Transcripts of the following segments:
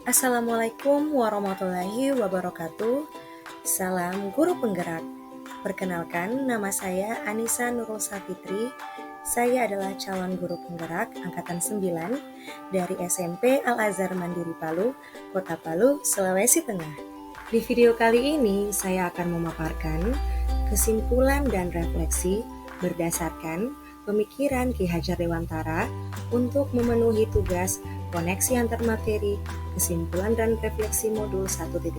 Assalamualaikum warahmatullahi wabarakatuh. Salam guru penggerak. Perkenalkan, nama saya Anissa Nurul Safitri. Saya adalah calon guru penggerak angkatan 9 dari SMP Al-Azhar Mandiri Palu, Kota Palu, Sulawesi Tengah. Di video kali ini saya akan memaparkan kesimpulan dan refleksi berdasarkan pemikiran Ki Hajar Dewantara untuk memenuhi tugas koneksi antar materi, kesimpulan dan refleksi modul 1.1.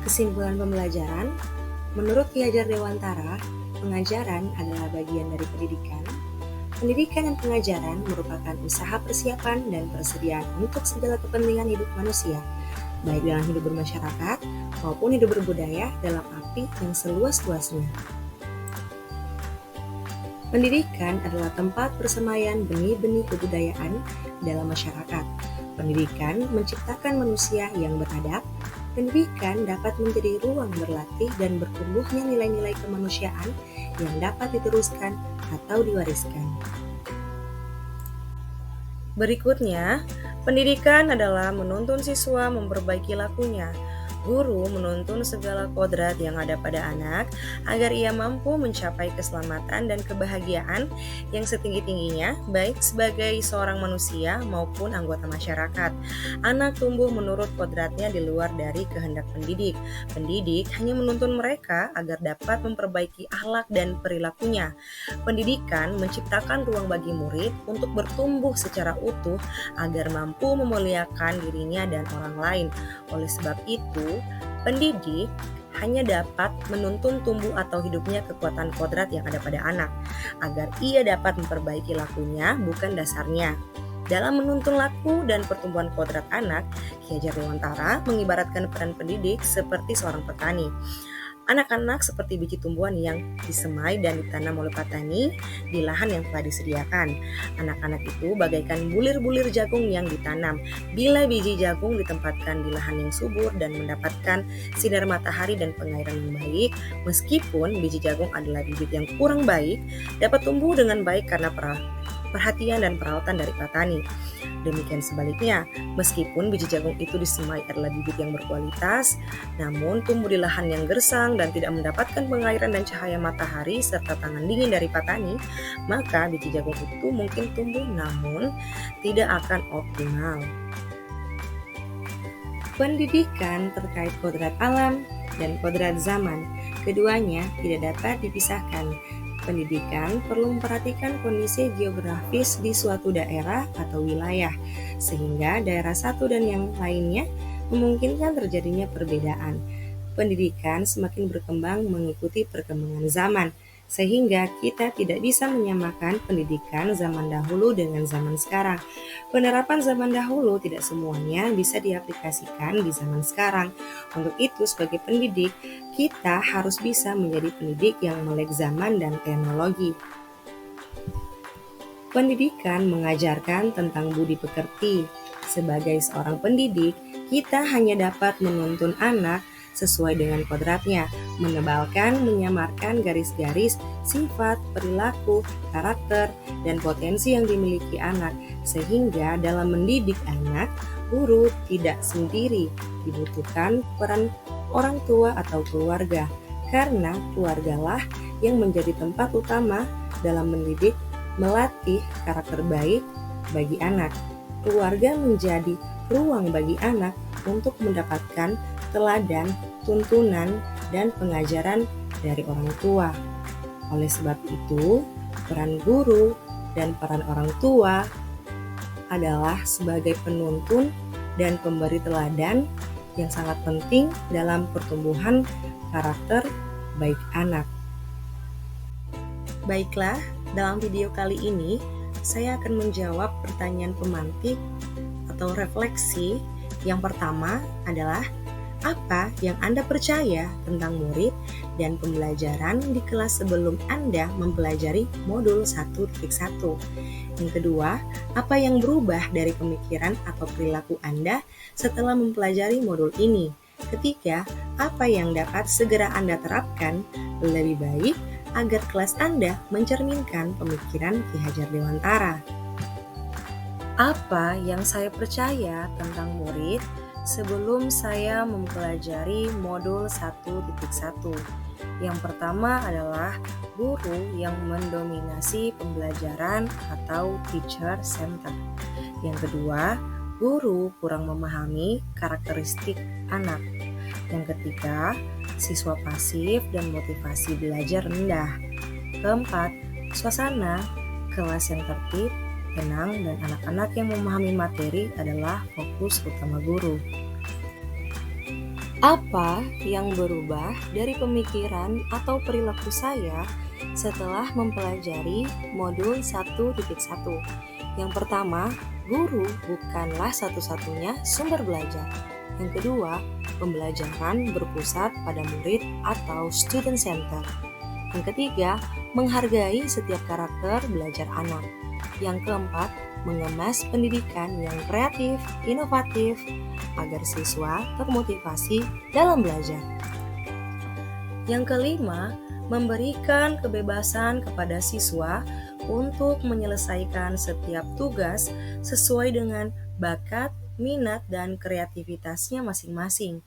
Kesimpulan pembelajaran, menurut Ki Hajar Dewantara, pengajaran adalah bagian dari pendidikan. Pendidikan dan pengajaran merupakan usaha persiapan dan persediaan untuk segala kepentingan hidup manusia, baik dalam hidup bermasyarakat maupun hidup berbudaya dalam arti yang seluas-luasnya. Pendidikan adalah tempat persemaian benih-benih kebudayaan dalam masyarakat. Pendidikan menciptakan manusia yang beradab. Pendidikan dapat menjadi ruang berlatih dan bertumbuhnya nilai-nilai kemanusiaan yang dapat diteruskan atau diwariskan. Berikutnya, pendidikan adalah menuntun siswa memperbaiki lakunya. Guru menuntun segala kodrat yang ada pada anak agar ia mampu mencapai keselamatan dan kebahagiaan yang setinggi-tingginya, baik sebagai seorang manusia maupun anggota masyarakat. Anak tumbuh menurut kodratnya di luar dari kehendak pendidik. Pendidik hanya menuntun mereka agar dapat memperbaiki akhlak dan perilakunya. Pendidikan menciptakan ruang bagi murid untuk bertumbuh secara utuh agar mampu memuliakan dirinya dan orang lain. Oleh sebab itu, pendidik hanya dapat menuntun tumbuh atau hidupnya kekuatan kodrat yang ada pada anak, agar ia dapat memperbaiki lakunya, bukan dasarnya. Dalam menuntun laku dan pertumbuhan kodrat anak, Ki Hajar Dewantara mengibaratkan peran pendidik seperti seorang petani. Anak-anak seperti biji tumbuhan yang disemai dan ditanam oleh petani di lahan yang telah disediakan. Anak-anak itu bagaikan bulir-bulir jagung yang ditanam. Bila biji jagung ditempatkan di lahan yang subur dan mendapatkan sinar matahari dan pengairan yang baik, meskipun biji jagung adalah bibit yang kurang baik, dapat tumbuh dengan baik karena perhatian dan perawatan dari petani. Demikian sebaliknya, meskipun biji jagung itu disemai adalah bibit yang berkualitas, namun tumbuh di lahan yang gersang dan tidak mendapatkan pengairan dan cahaya matahari serta tangan dingin dari petani, maka biji jagung itu mungkin tumbuh namun tidak akan optimal. Pendidikan terkait kodrat alam dan kodrat zaman, keduanya tidak dapat dipisahkan. Pendidikan perlu memperhatikan kondisi geografis di suatu daerah atau wilayah, sehingga daerah satu dan yang lainnya memungkinkan terjadinya perbedaan. Pendidikan semakin berkembang mengikuti perkembangan zaman, sehingga kita tidak bisa menyamakan pendidikan zaman dahulu dengan zaman sekarang. Penerapan zaman dahulu tidak semuanya bisa diaplikasikan di zaman sekarang. Untuk itu, sebagai pendidik, kita harus bisa menjadi pendidik yang melek zaman dan teknologi. Pendidikan mengajarkan tentang budi pekerti. Sebagai seorang pendidik, kita hanya dapat menuntun anak sesuai dengan kodratnya, menebalkan, menyamarkan garis-garis, sifat, perilaku, karakter, dan potensi yang dimiliki anak, sehingga dalam mendidik anak, guru tidak sendiri, dibutuhkan peran orang tua atau keluarga, karena keluargalah yang menjadi tempat utama dalam mendidik, melatih karakter baik bagi anak. Keluarga menjadi ruang bagi anak untuk mendapatkan teladan, tuntunan, dan pengajaran dari orang tua. Oleh sebab itu, peran guru dan peran orang tua adalah sebagai penuntun dan pemberi teladan yang sangat penting dalam pertumbuhan karakter baik anak. Baiklah, dalam video kali ini saya akan menjawab pertanyaan pemantik atau refleksi. Yang pertama adalah, apa yang Anda percaya tentang murid dan pembelajaran di kelas sebelum Anda mempelajari modul 1.1? Yang kedua, apa yang berubah dari pemikiran atau perilaku Anda setelah mempelajari modul ini? Ketiga, apa yang dapat segera Anda terapkan lebih baik agar kelas Anda mencerminkan pemikiran Ki Hajar Dewantara? Apa yang saya percaya tentang murid sebelum saya mempelajari modul 1.1? Yang pertama adalah guru yang mendominasi pembelajaran atau teacher center. Yang kedua, guru kurang memahami karakteristik anak. Yang ketiga, siswa pasif dan motivasi belajar rendah. Keempat, suasana kelas yang tertib, tenang, dan anak-anak yang memahami materi adalah fokus utama guru. Apa yang berubah dari pemikiran atau perilaku saya setelah mempelajari modul 1.1? Yang pertama, guru bukanlah satu-satunya sumber belajar. Yang kedua, pembelajaran berpusat pada murid atau student center. Yang ketiga, menghargai setiap karakter belajar anak. Yang keempat, mengemas pendidikan yang kreatif, inovatif, agar siswa termotivasi dalam belajar. Yang kelima, memberikan kebebasan kepada siswa untuk menyelesaikan setiap tugas sesuai dengan bakat, minat, dan kreativitasnya masing-masing.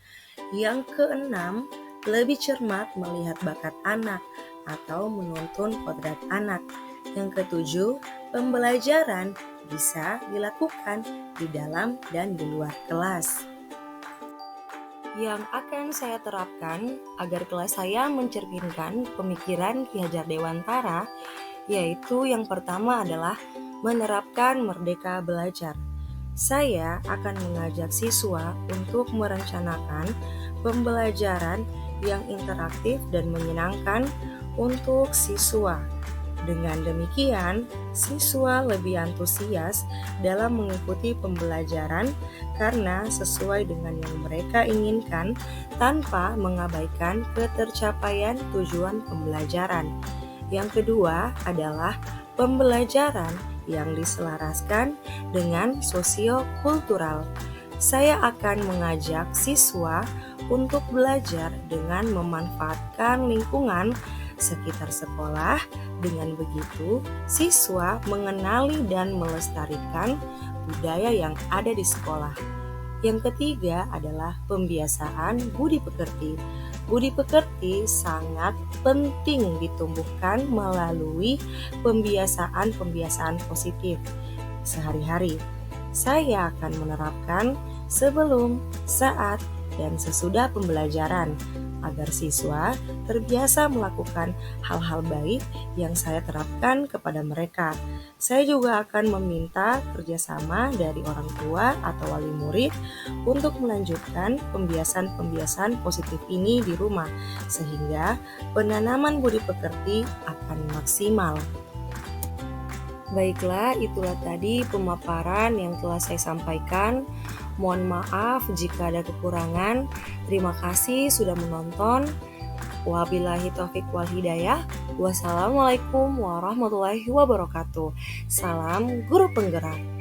Yang keenam, lebih cermat melihat bakat anak atau menuntun kodrat anak. Yang ketujuh, pembelajaran bisa dilakukan di dalam dan di luar kelas. Yang akan saya terapkan agar kelas saya mencerminkan pemikiran Ki Hajar Dewantara, yaitu yang pertama adalah menerapkan merdeka belajar. Saya akan mengajak siswa untuk merencanakan pembelajaran yang interaktif dan menyenangkan untuk siswa. Dengan demikian, siswa lebih antusias dalam mengikuti pembelajaran karena sesuai dengan yang mereka inginkan tanpa mengabaikan ketercapaian tujuan pembelajaran. Yang kedua adalah pembelajaran yang diselaraskan dengan sosio-kultural. Saya akan mengajak siswa untuk belajar dengan memanfaatkan lingkungan sekitar sekolah. Dengan begitu, siswa mengenali dan melestarikan budaya yang ada di sekolah. Yang ketiga adalah pembiasaan budi pekerti. Budi pekerti sangat penting ditumbuhkan melalui pembiasaan-pembiasaan positif sehari-hari. Saya akan menerapkan sebelum, saat, dan sesudah pembelajaran agar siswa terbiasa melakukan hal-hal baik yang saya terapkan kepada mereka. Saya juga akan meminta kerjasama dari orang tua atau wali murid untuk melanjutkan pembiasaan-pembiasaan positif ini di rumah, sehingga penanaman budi pekerti akan maksimal. Baiklah, itulah tadi pemaparan yang telah saya sampaikan. Mohon maaf jika ada kekurangan. Terima kasih sudah menonton. Wabillahi taufiq wal hidayah. Wassalamualaikum warahmatullahi wabarakatuh. Salam guru penggerak.